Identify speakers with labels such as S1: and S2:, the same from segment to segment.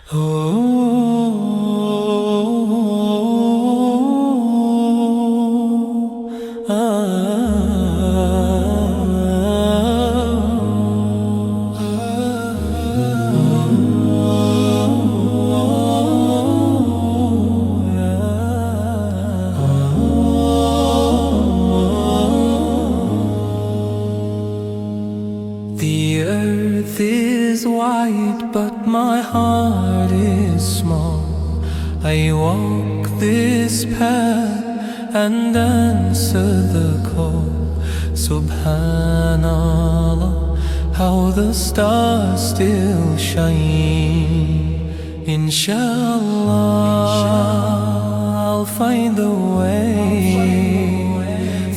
S1: The earth is wide, but my heart is small. I walk this path and answer the call. Subhanallah, how the stars still shine. Inshallah, I'll find the way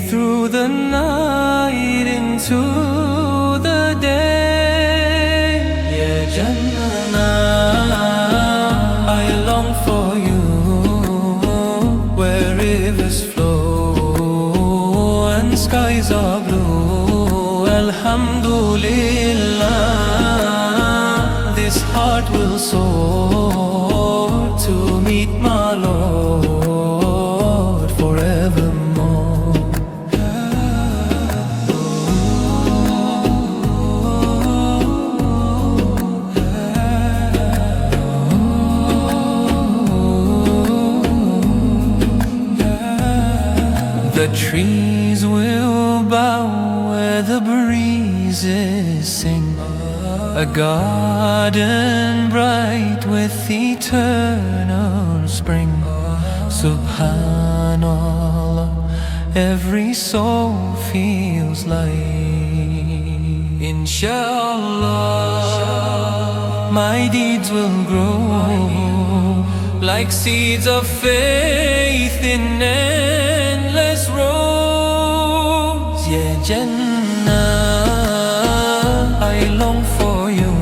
S1: through the night into the day. Yeah, Jannah, I long for you, where rivers flow and skies are blue. Alhamdulillah, this heart will soar to meet my Lord forevermore. The trees will bow where the breezes sing. A garden bright with eternal spring. Subhanallah, every soul feels light. Inshallah, my deeds will grow like seeds of faith in endless rows. Yeah, Jannah, I long for you,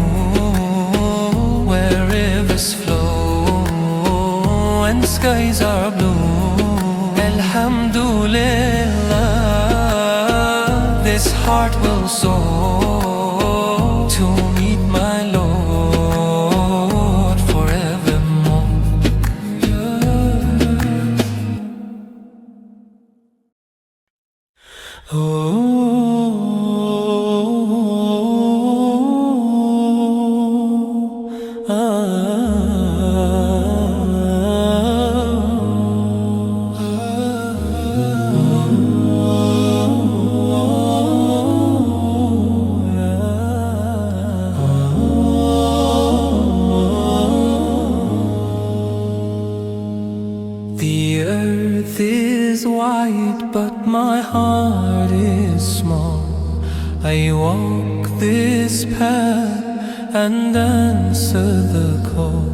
S1: where rivers flow and skies are blue. Alhamdulillah, this heart will soar to meet my Lord forevermore. The earth is wide, but my heart is small. I walk this path and answer the call.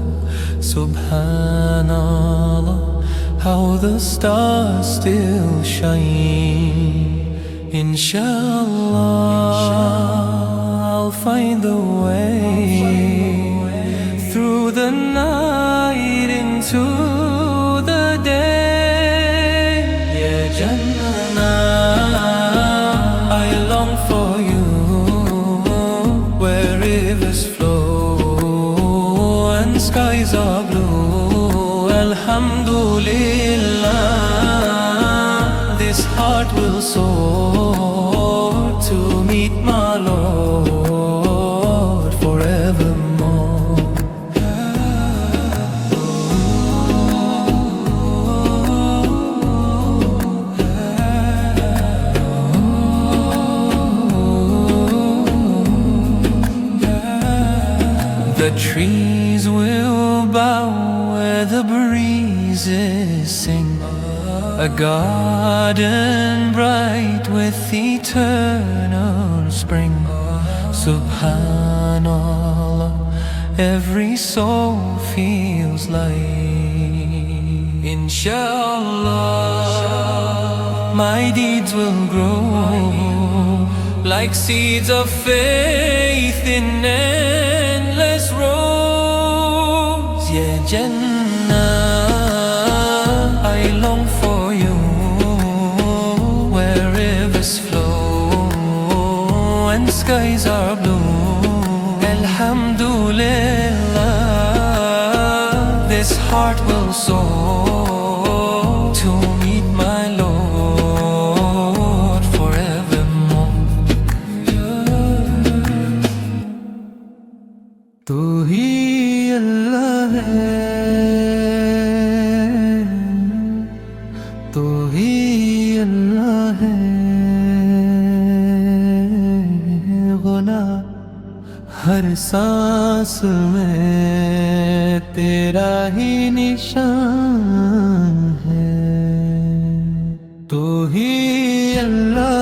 S1: Subhanallah, how the stars still shine. Inshallah, I'll find the way through the night into the day. Yeah, Jannah, I long for you, where rivers flow and skies are blue. Alhamdulillah, this heart will soar to meet my Lord forevermore. The trees will bow where the breezes sing. A garden bright with eternal spring. Subhanallah, every soul feels light. Inshallah, my deeds will grow like seeds of faith in endless rows. Yeah, Jannah, I long for you, where rivers flow and skies are blue. Alhamdulillah, heart will soar to meet my Lord forevermore.
S2: तू ही अल्लाह है, तू ही अल्लाह है, गुना हर सांस में तेरा ही निशान है। तू ही अल्लाह